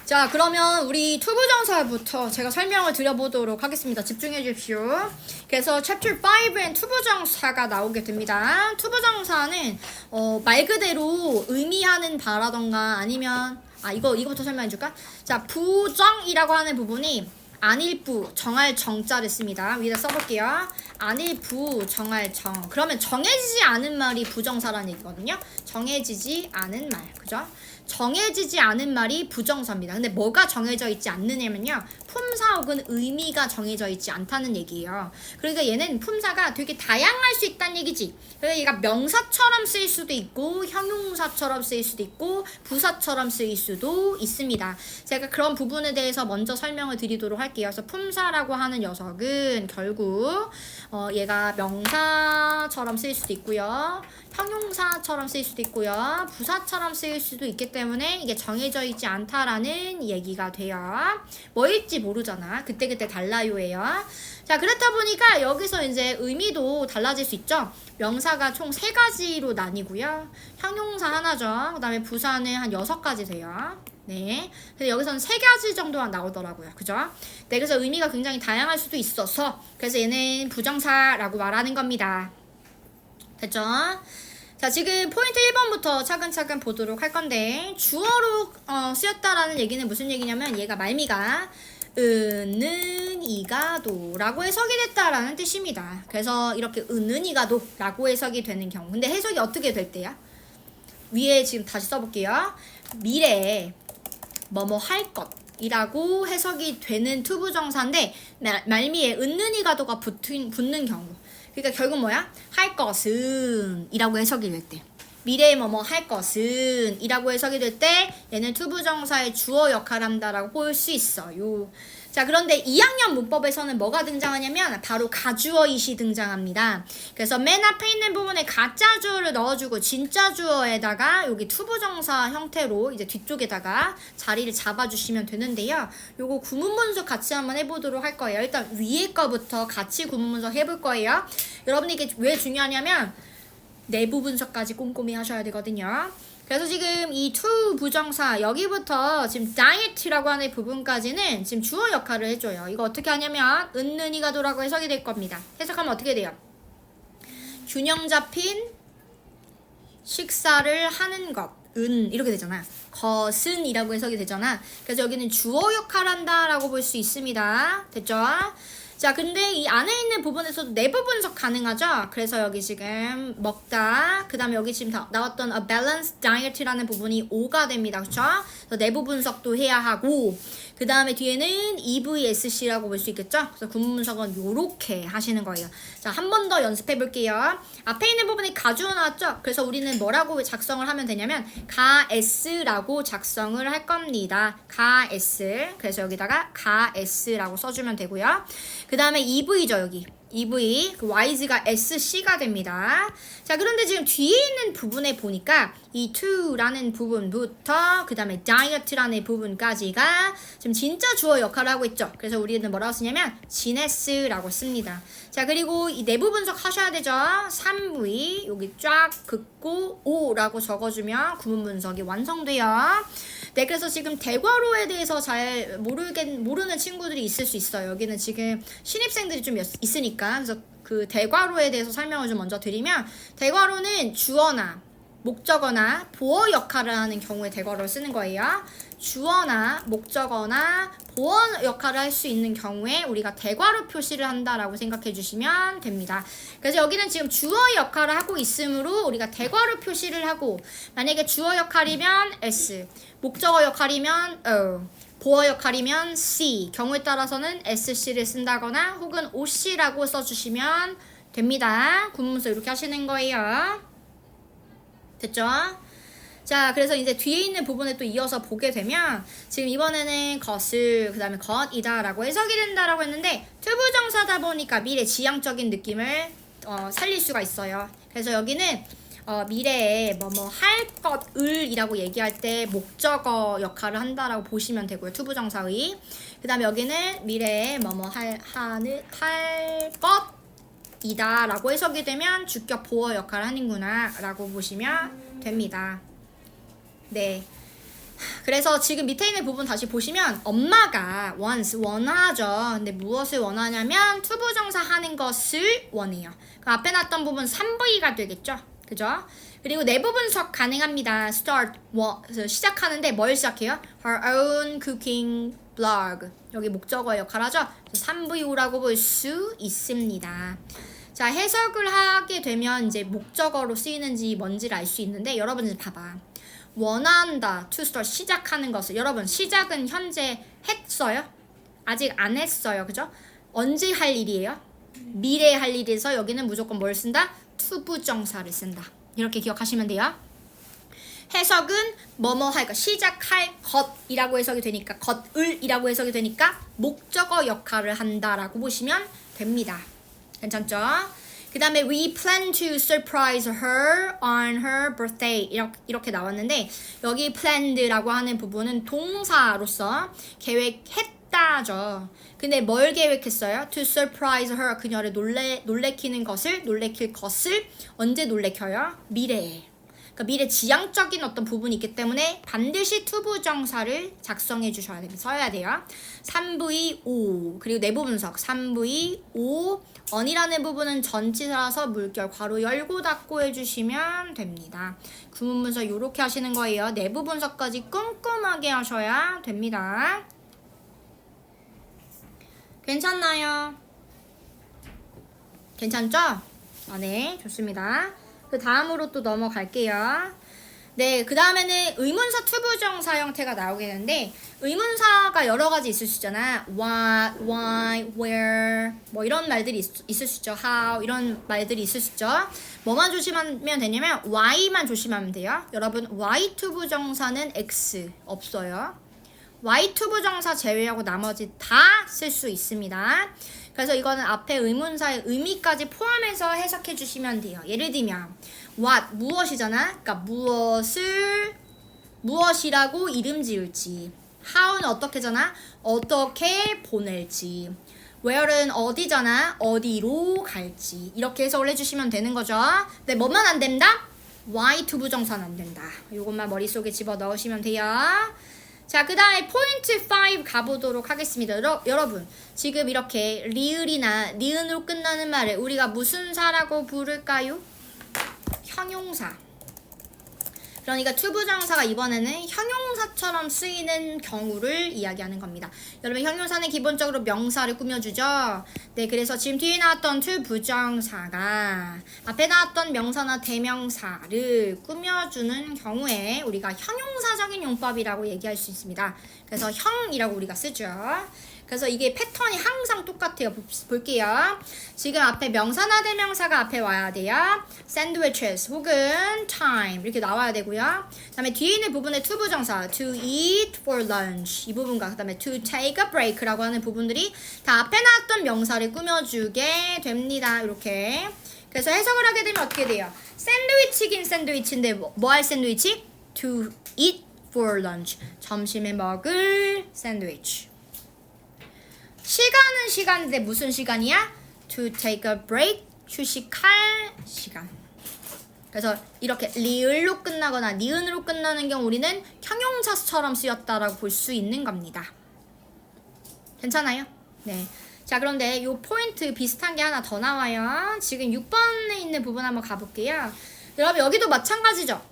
자, 그러면 우리 투부정사부터 제가 설명을 드려보도록 하겠습니다. 집중해 주십시오. 그래서 Chapter 5엔 투부정사가 나오게 됩니다. 투부정사는 말 그대로 의미하는 바라던가 아니면 이거부터 설명해 줄까? 자, 부정이라고 하는 부분이 안일부, 정할 정자를 씁니다. 위에다 써볼게요. 안일부, 정할 정. 그러면 정해지지 않은 말이 부정사라는 얘기거든요. 정해지지 않은 말. 그죠? 정해지지 않은 말이 부정사입니다. 근데 뭐가 정해져 있지 않느냐면요. 품사 혹은 의미가 정해져 있지 않다는 얘기예요. 그러니까 얘는 품사가 되게 다양할 수 있다는 얘기지. 그래서 얘가 명사처럼 쓰일 수도 있고 형용사처럼 쓰일 수도 있고 부사처럼 쓰일 수도 있습니다. 제가 그런 부분에 대해서 먼저 설명을 드리도록 할게요. 그래서 품사라고 하는 녀석은 결국 얘가 명사처럼 쓰일 수도 있고요. 형용사처럼 쓰일 수도 있고요. 부사처럼 쓰일 수도 있기 때문에 이게 정해져 있지 않다라는 얘기가 돼요. 뭐일지 모르잖아. 그때그때 달라요예요. 자, 그렇다 보니까 여기서 이제 의미도 달라질 수 있죠. 명사가 총 3가지로 나뉘고요. 형용사 하나죠. 그 다음에 부사는 한 6가지 돼요. 네. 근데 여기서는 3가지 정도만 나오더라고요. 그죠? 네, 그래서 의미가 굉장히 다양할 수도 있어서 그래서 얘는 부정사라고 말하는 겁니다. 됐죠? 자, 지금 포인트 1번부터 차근차근 보도록 할 건데 주어로 쓰였다라는 얘기는 무슨 얘기냐면 얘가 말미가 은는 이가도 라고 해석이 됐다라는 뜻입니다. 그래서 이렇게 은는 이가도 라고 해석이 되는 경우. 근데 해석이 어떻게 될 때야? 위에 지금 다시 써볼게요. 미래에 뭐뭐 할 것 이라고 해석이 되는 투부정사인데 말미에 은는 이가도가 붙는 경우. 그러니까 결국 뭐야? 할 것은 이라고 해석이 될 때. 미래에 뭐뭐 할 것은 이라고 해석이 될 때 얘는 투부정사의 주어 역할을 한다라고 볼 수 있어요. 자, 그런데 2학년 문법에서는 뭐가 등장하냐면 바로 가주어잇이 등장합니다. 그래서 맨 앞에 있는 부분에 가짜 주어를 넣어주고 진짜 주어에다가 여기 투부정사 형태로 이제 뒤쪽에다가 자리를 잡아주시면 되는데요. 요거 구문 분석 같이 한번 해보도록 할 거예요. 일단 위에 거부터 같이 구문 분석 해볼 거예요. 여러분이 이게 왜 중요하냐면 내부 분석까지 꼼꼼히 하셔야 되거든요. 그래서 지금 이 to 부정사 여기부터 지금 diet라고 하는 부분까지는 지금 주어 역할을 해줘요. 이거 어떻게 하냐면 은는 이가도라고 해석이 될 겁니다. 해석하면 어떻게 돼요? 균형 잡힌 식사를 하는 것 이렇게 되잖아. 것은 이라고 해석이 되잖아. 그래서 여기는 주어 역할을 한다라고 볼 수 있습니다. 됐죠? 자, 근데 이 안에 있는 부분에서도 내부 분석 가능하죠? 그래서 여기 지금 먹다, 그 다음에 여기 지금 나왔던 a balanced diet라는 부분이 5가 됩니다. 그쵸? 그래서 내부 분석도 해야 하고, 그 다음에 뒤에는 EVSC라고 볼 수 있겠죠? 그래서 구문 분석은 요렇게 하시는 거예요. 자, 한 번 더 연습해 볼게요. 앞에 있는 부분이 가주어 나왔죠? 그래서 우리는 뭐라고 작성을 하면 되냐면, 가S라고 작성을 할 겁니다. 가S. 그래서 여기다가 가S라고 써주면 되고요. 그 다음에 EV죠, 여기. EV, 그 YZ가 SC가 됩니다. 자, 그런데 지금 뒤에 있는 부분에 보니까 이 to라는 부분부터 그 다음에 diet라는 부분까지가 지금 진짜 주어 역할을 하고 있죠. 그래서 우리는 뭐라고 쓰냐면 지네스라고 씁니다. 자, 그리고 이 내부 분석 하셔야 되죠. 3V 여기 쫙 긋고 O라고 적어주면 구문 분석이 완성돼요. 네, 그래서 지금 대괄호에 대해서 잘 모르는 친구들이 있을 수 있어요. 여기는 지금 신입생들이 좀 있으니까. 그래서 그 대괄호에 대해서 설명을 좀 먼저 드리면, 대괄호는 주어나 목적어나 보어 역할을 하는 경우에 대괄호를 쓰는 거예요. 주어나 목적어나 보어 역할을 할 수 있는 경우에 우리가 대괄호 표시를 한다라고 생각해 주시면 됩니다. 그래서 여기는 지금 주어 역할을 하고 있으므로 우리가 대괄호 표시를 하고, 만약에 주어 역할이면 S, 목적어 역할이면 O, 보어 역할이면 C, 경우에 따라서는 SC를 쓴다거나 혹은 OC라고 써주시면 됩니다. 구문서 이렇게 하시는 거예요. 됐죠? 자, 그래서 이제 뒤에 있는 부분에 또 이어서 보게 되면 지금 이번에는 것을 그 다음에 것이다 라고 해석이 된다라고 했는데 투부정사다 보니까 미래 지향적인 느낌을 살릴 수가 있어요. 그래서 여기는 미래에 뭐뭐 할 것을 이라고 얘기할 때 목적어 역할을 한다라고 보시면 되고요. 투부정사의. 그 다음에 여기는 미래에 뭐뭐 할 것 이다 라고 해석이 되면 주격 보어 역할을 하는구나 라고 보시면 됩니다. 네. 그래서 지금 밑에 있는 부분 다시 보시면 엄마가 wants 원하죠. 근데 무엇을 원하냐면 투부정사 하는 것을 원해요. 그 앞에 놨던 부분 3V가 되겠죠. 그죠? 그리고 내부 분석 가능합니다. start 시작하는데 뭘 시작해요? her own cooking blog. 여기 목적어 역할하죠. 3V오라고 볼 수 있습니다. 자, 해석을 하게 되면 이제 목적어로 쓰이는지 뭔지를 알 수 있는데 여러분 이제 봐봐. 원한다, to start, 시작하는 것을. 여러분, 시작은 현재 했어요? 아직 안 했어요. 그죠? 언제 할 일이에요? 미래에 할 일이라서 여기는 무조건 뭘 쓴다? 투부정사를 쓴다. 이렇게 기억하시면 돼요. 해석은 뭐뭐 할까? 시작할 것이라고 해석이 되니까, 것을이라고 해석이 되니까 목적어 역할을 한다라고 보시면 됩니다. 괜찮죠? 그 다음에 we plan to surprise her on her birthday 이렇게 나왔는데 여기 planned라고 하는 부분은 동사로서 계획했다죠. 근데 뭘 계획했어요? to surprise her, 그녀를 놀래킬 것을 언제 놀래켜요? 미래에. 그러니까 미래 지향적인 어떤 부분이 있기 때문에 반드시 투부정사를 작성해 주셔야 됩니다. 써야 돼요. 3V, O 그리고 내부 분석 3V, O on이라는 부분은 전치사라서 물결 괄호 열고 닫고 해주시면 됩니다. 구문 분석 이렇게 하시는 거예요. 내부 분석까지 꼼꼼하게 하셔야 됩니다. 괜찮나요? 괜찮죠? 아, 네, 좋습니다. 그 다음으로 또 넘어갈게요. 네, 그 다음에는 의문사 투부정사 형태가 나오게 되는데 의문사가 여러 가지 있을 수 있잖아. what, why, where 뭐 이런 말들이 있을 수 있죠. how 이런 말들이 있을 수 있죠. 뭐만 조심하면 되냐면 why만 조심하면 돼요. 여러분 why 투부정사는 x 없어요. y 투부정사 제외하고 나머지 다 쓸 수 있습니다. 그래서 이거는 앞에 의문사의 의미까지 포함해서 해석해 주시면 돼요. 예를 들면 what 무엇이잖아. 그러니까 무엇이라고 이름 지을지, how는 어떻게잖아. 어떻게 보낼지, where는 어디잖아. 어디로 갈지. 이렇게 해석을 해주시면 되는 거죠. 근데 뭐만 안 된다? why 투부정사는 안 된다. 이것만 머릿속에 집어 넣으시면 돼요. 자, 그 다음에 포인트 5 가보도록 하겠습니다. 여러분, 지금 이렇게 리을이나 니은으로 끝나는 말을 우리가 무슨 사라고 부를까요? 형용사. 그러니까 투부정사가 이번에는 형용사처럼 쓰이는 경우를 이야기하는 겁니다. 여러분 형용사는 기본적으로 명사를 꾸며주죠. 네, 그래서 지금 뒤에 나왔던 투부정사가 앞에 나왔던 명사나 대명사를 꾸며주는 경우에 우리가 형용사적인 용법이라고 얘기할 수 있습니다. 그래서 형이라고 우리가 쓰죠. 그래서 이게 패턴이 항상 똑같아요. 볼게요. 지금 앞에 명사나 대명사가 앞에 와야 돼요. sandwiches 혹은 time 이렇게 나와야 되고요. 그 다음에 뒤에 있는 부분의 투부정사 to eat for lunch 이 부분과 그 다음에 to take a break라고 하는 부분들이 다 앞에 나왔던 명사를 꾸며주게 됩니다. 이렇게. 그래서 해석을 하게 되면 어떻게 돼요? 샌드위치긴 샌드위치인데 뭐 할 샌드위치? to eat for lunch 점심에 먹을 샌드위치. 시간은 시간인데 무슨 시간이야? To take a break, 휴식할 시간. 그래서 이렇게 리을로 끝나거나 니은으로 끝나는 경우 우리는 형용사처럼 쓰였다라고 볼 수 있는 겁니다. 괜찮아요? 네. 자, 그런데 이 포인트 비슷한 게 하나 더 나와요. 지금 6번에 있는 부분 한번 가볼게요. 여러분 여기도 마찬가지죠?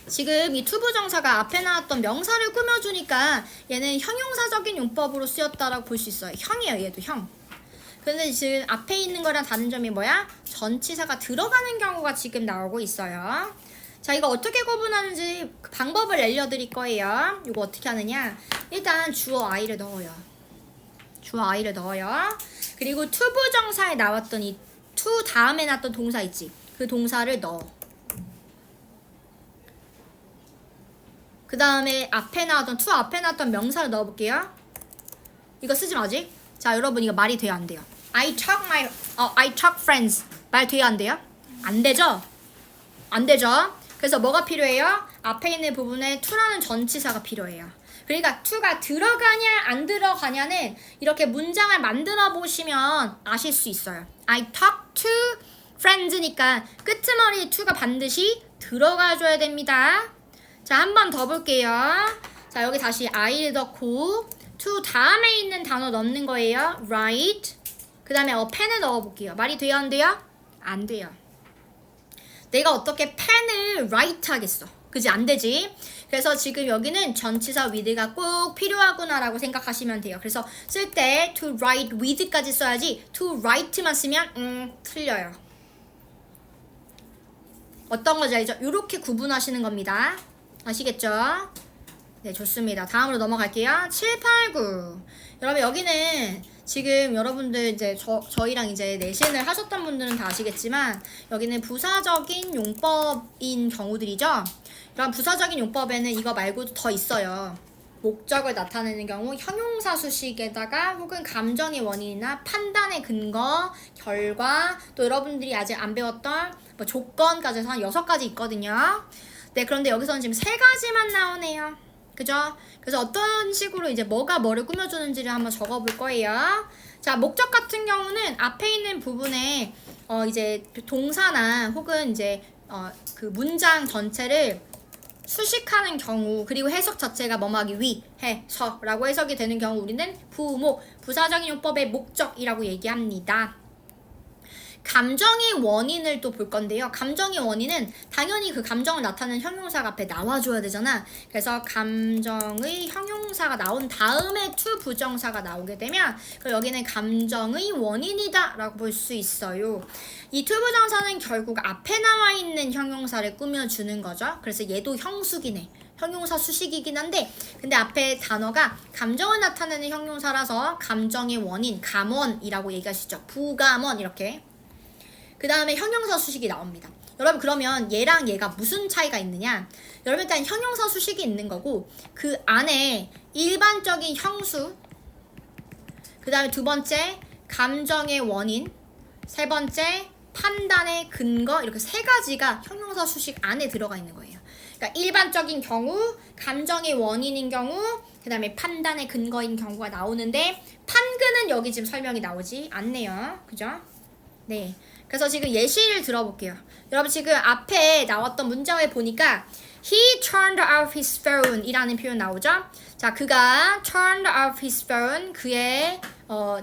지금 이 투부정사가 앞에 나왔던 명사를 꾸며주니까 얘는 형용사적인 용법으로 쓰였다라고 볼 수 있어요. 형이에요, 얘도 형. 근데 지금 앞에 있는 거랑 다른 점이 뭐야? 전치사가 들어가는 경우가 지금 나오고 있어요. 자, 이거 어떻게 구분하는지 방법을 알려드릴 거예요. 이거 어떻게 하느냐? 일단 주어 I를 넣어요. 주어 I를 넣어요. 그리고 투부정사에 나왔던 이 to 다음에 나왔던 동사 있지? 그 동사를 넣어. 그 다음에 앞에 나왔던 to 앞에 나왔던 명사를 넣어볼게요. 이거 쓰지 마지? 자, 여러분 이거 말이 돼요, 안 돼요? I talk friends 말 돼요, 안 돼요? 안 되죠? 안 되죠? 그래서 뭐가 필요해요? 앞에 있는 부분에 to라는 전치사가 필요해요. 그러니까 to가 들어가냐 안 들어가냐는 이렇게 문장을 만들어 보시면 아실 수 있어요. I talk to friends니까 끄트머리 to가 반드시 들어가줘야 됩니다. 자, 한 번 더 볼게요. 자, 여기 다시 I를 넣고 to 다음에 있는 단어 넣는 거예요. write. 그 다음에 펜을 넣어볼게요. 말이 돼요, 안 돼요? 안 돼요. 내가 어떻게 펜을 write 하겠어? 그지? 안 되지? 그래서 지금 여기는 전치사 with가 꼭 필요하구나라고 생각하시면 돼요. 그래서 쓸 때 to write with까지 써야지 to write만 쓰면 틀려요. 어떤 건지 알죠? 이렇게 구분하시는 겁니다. 아시겠죠? 네, 좋습니다. 다음으로 넘어갈게요. 7, 8, 9. 여러분 여기는 지금 여러분들 이제 저희랑 이제 내신을 하셨던 분들은 다 아시겠지만 여기는 부사적인 용법인 경우들이죠. 그럼 부사적인 용법에는 이거 말고도 더 있어요. 목적을 나타내는 경우 형용사 수식에다가 혹은 감정의 원인이나 판단의 근거, 결과, 또 여러분들이 아직 안 배웠던 뭐 조건까지 해서 한 6가지 있거든요. 네, 그런데 여기서는 지금 3가지만 나오네요. 그죠? 그래서 어떤 식으로 이제 뭐가 뭐를 꾸며주는지를 한번 적어볼 거예요. 자, 목적 같은 경우는 앞에 있는 부분에 이제 동사나 혹은 이제 그 문장 전체를 수식하는 경우, 그리고 해석 자체가 뭐뭐하기 위해서라고 해석이 되는 경우 우리는 부사적인 용법의 목적이라고 얘기합니다. 감정의 원인을 또 볼 건데요. 감정의 원인은 당연히 그 감정을 나타내는 형용사가 앞에 나와줘야 되잖아. 그래서 감정의 형용사가 나온 다음에 to 부정사가 나오게 되면 여기는 감정의 원인이다 라고 볼 수 있어요. 이 to 부정사는 결국 앞에 나와 있는 형용사를 꾸며주는 거죠. 그래서 얘도 형수기네. 형용사 수식이긴 한데 근데 앞에 단어가 감정을 나타내는 형용사라서 감정의 원인, 감원이라고 얘기하시죠. 부감원 이렇게. 그 다음에 형용사 수식이 나옵니다. 여러분 그러면 얘랑 얘가 무슨 차이가 있느냐? 여러분 일단 형용사 수식이 있는 거고 그 안에 일반적인 형수, 그 다음에 2번째 감정의 원인, 3번째 판단의 근거, 이렇게 3가지가 형용사 수식 안에 들어가 있는 거예요. 그러니까 일반적인 경우, 감정의 원인인 경우, 그 다음에 판단의 근거인 경우가 나오는데 판근은 여기 지금 설명이 나오지 않네요. 그죠? 네. 그래서 지금 예시를 들어볼게요. 여러분 지금 앞에 나왔던 문장을 보니까 He turned off his phone 이라는 표현 나오죠? 자, 그가 turned off his phone, 그의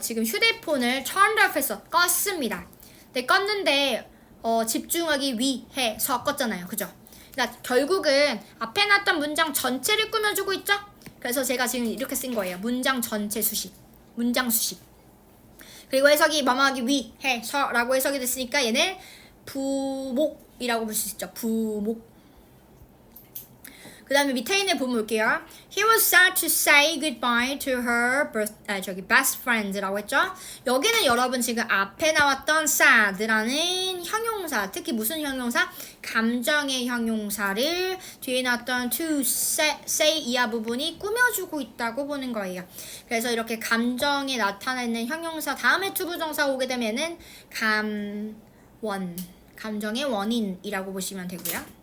지금 휴대폰을 turned off 해서 껐습니다. 네, 껐는데 집중하기 위해서 껐잖아요. 그죠? 그러니까 결국은 앞에 나왔던 문장 전체를 꾸며주고 있죠? 그래서 제가 지금 이렇게 쓴 거예요. 문장 전체 수식. 문장 수식. 그리고 해석이 뭐뭐하기 위해서라고 해석이 됐으니까 얘는 부목이라고 볼 수 있죠. 부목. 그 다음에 밑에 있는 부분 볼게요. He was sad to say goodbye to her best friend라고 했죠. 여기는 여러분 지금 앞에 나왔던 sad라는 형용사, 특히 무슨 형용사? 감정의 형용사를 뒤에 나왔던 to say 이하 부분이 꾸며주고 있다고 보는 거예요. 그래서 이렇게 감정에 나타내는 형용사 다음에 to 부정사 오게 되면은 감정의 원인이라고 보시면 되고요.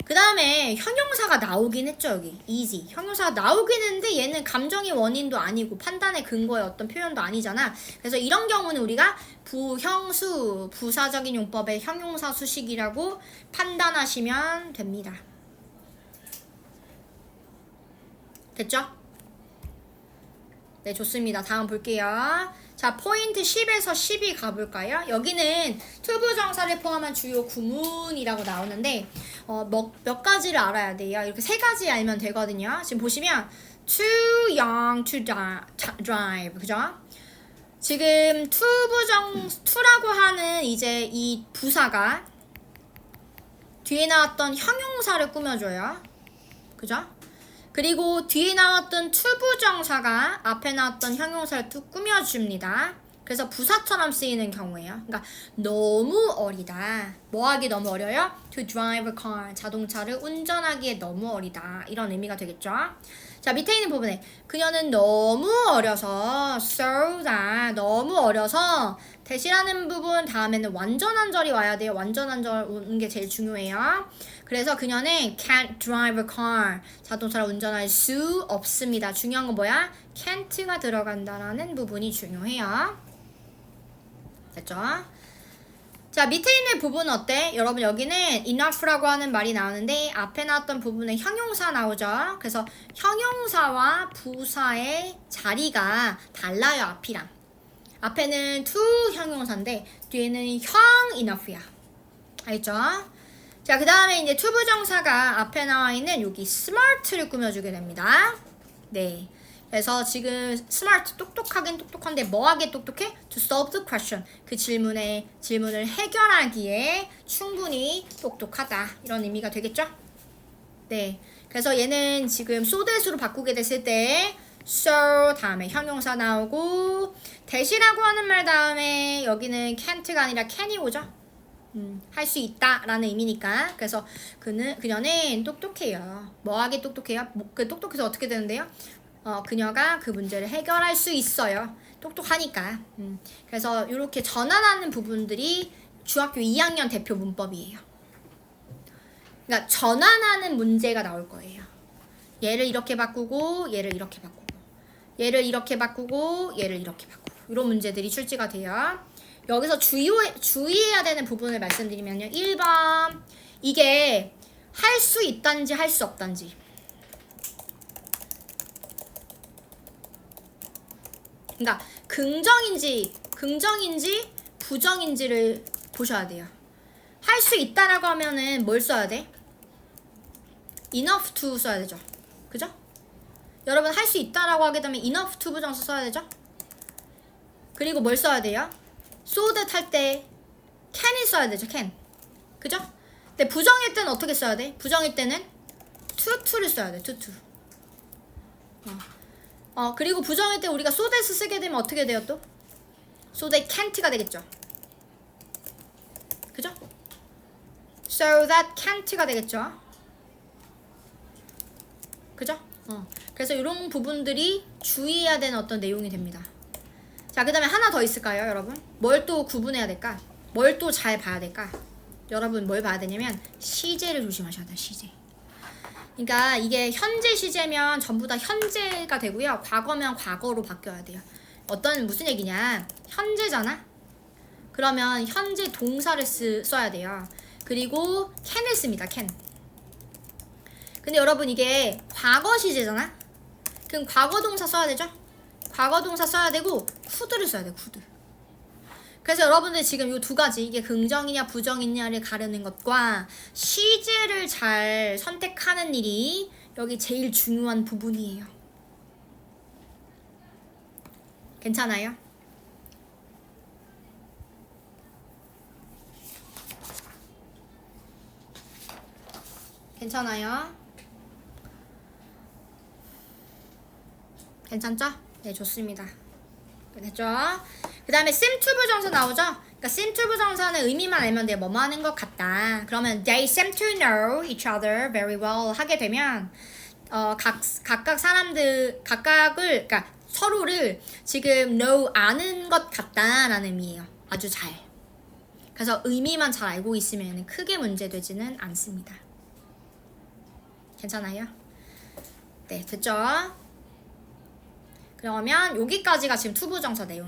그 다음에 형용사가 나오긴 했죠. 여기 easy 형용사가 나오긴 했는데 얘는 감정의 원인도 아니고 판단의 근거의 어떤 표현도 아니잖아. 그래서 이런 경우는 우리가 부형수, 부사적인 용법의 형용사 수식이라고 판단하시면 됩니다. 됐죠? 네, 좋습니다. 다음 볼게요. 자, 포인트 10에서 12 가볼까요? 여기는 to 부정사를 포함한 주요 구문이라고 나오는데 몇 가지를 알아야 돼요. 이렇게 3가지 알면 되거든요. 지금 보시면 too young to drive, 그죠? 지금 to라고 하는 이제 이 부사가 뒤에 나왔던 형용사를 꾸며줘요. 그죠? 그리고 뒤에 나왔던 to 부정사가 앞에 나왔던 형용사를 또 꾸며줍니다. 그래서 부사처럼 쓰이는 경우예요. 그러니까 너무 어리다. 뭐하기 너무 어려요? To drive a car. 자동차를 운전하기에 너무 어리다. 이런 의미가 되겠죠. 자, 밑에 있는 부분에 그녀는 너무 어려서 so다. 너무 어려서 대시라는 부분 다음에는 완전한 절이 와야 돼요. 완전한 절 오는 게 제일 중요해요. 그래서 그녀는 can't drive a car. 자동차를 운전할 수 없습니다. 중요한 건 뭐야? can't가 들어간다라는 부분이 중요해요. 됐죠? 자, 밑에 있는 부분은 어때? 여러분 여기는 enough라고 하는 말이 나오는데 앞에 나왔던 부분은 형용사 나오죠. 그래서 형용사와 부사의 자리가 달라요. 앞이랑. 앞에는 to 형용사인데 뒤에는 형 enough야. 알겠죠? 자, 그 다음에 이제 to 부정사가 앞에 나와 있는 여기 smart를 꾸며주게 됩니다. 네. 그래서 지금 smart 똑똑하긴 똑똑한데 뭐하게 똑똑해? To solve the question. 그 질문을 해결하기에 충분히 똑똑하다. 이런 의미가 되겠죠? 네. 그래서 얘는 지금 so that으로 바꾸게 됐을 때 so 다음에 형용사 나오고 that이라고 하는 말 다음에 여기는 can't가 아니라 can이 오죠? 할 수 있다 라는 의미니까. 그래서 그녀는 똑똑해요. 뭐하게 똑똑해요? 그 똑똑해서 어떻게 되는데요? 그녀가 그 문제를 해결할 수 있어요. 똑똑하니까. 그래서 이렇게 전환하는 부분들이 중학교 2학년 대표 문법이에요. 그러니까 전환하는 문제가 나올 거예요. 얘를 이렇게 바꾸고 얘를 이렇게 바꾸고 얘를 이렇게 바꾸고 얘를 이렇게 바꾸고 이런 문제들이 출제가 돼요. 여기서 주의해야 되는 부분을 말씀드리면요. 1번 이게 할 수 있단지 할 수 없단지. 그러니까 긍정인지 부정인지를 보셔야 돼요. 할 수 있다라고 하면은 뭘 써야 돼? enough to 써야 되죠. 그죠? 여러분 할 수 있다라고 하게 되면 enough to 부정사 써야 되죠. 그리고 뭘 써야 돼요? so that 할 때 can이 써야 되죠. can. 그죠? 근데 부정일 때는 어떻게 써야 돼? 부정일 때는 to를 써야 돼. to. 그리고 부정일 때 우리가 so that 쓰게 되면 어떻게 돼요 또? so that can't가 되겠죠. 그죠? so that can't가 되겠죠. 그죠? 그래서 이런 부분들이 주의해야 되는 어떤 내용이 됩니다. 자, 그 다음에 하나 더 있을까요, 여러분? 뭘 또 구분해야 될까? 뭘 또 잘 봐야 될까? 여러분 뭘 봐야 되냐면 시제를 조심하셔야 돼요. 시제. 그러니까 이게 현재 시제면 전부 다 현재가 되고요. 과거면 과거로 바뀌어야 돼요. 무슨 얘기냐? 현재잖아? 그러면 현재 동사를 써야 돼요. 그리고 can을 씁니다. can. 근데 여러분 이게 과거 시제잖아? 그럼 과거 동사 써야 되죠? 과거 동사 써야 되고 would를 써야 돼요. would. 그래서 여러분들 지금 이 두 가지, 이게 긍정이냐 부정이냐를 가르는 것과 시제를 잘 선택하는 일이 여기 제일 중요한 부분이에요. 괜찮아요? 괜찮아요? 괜찮죠? 네, 좋습니다. 됐죠? 그 다음에 seem to 부정사 나오죠? 그러니까 seem to 부정사는 의미만 알면 돼요. 뭐뭐 하는 것 같다. 그러면 they seem to know each other very well 하게 되면 각각 사람들 그러니까 서로를 지금 know 아는 것 같다라는 의미예요. 아주 잘. 그래서 의미만 잘 알고 있으면 크게 문제되지는 않습니다. 괜찮아요? 네, 됐죠? 그러면 여기까지가 지금 투부정사 내용.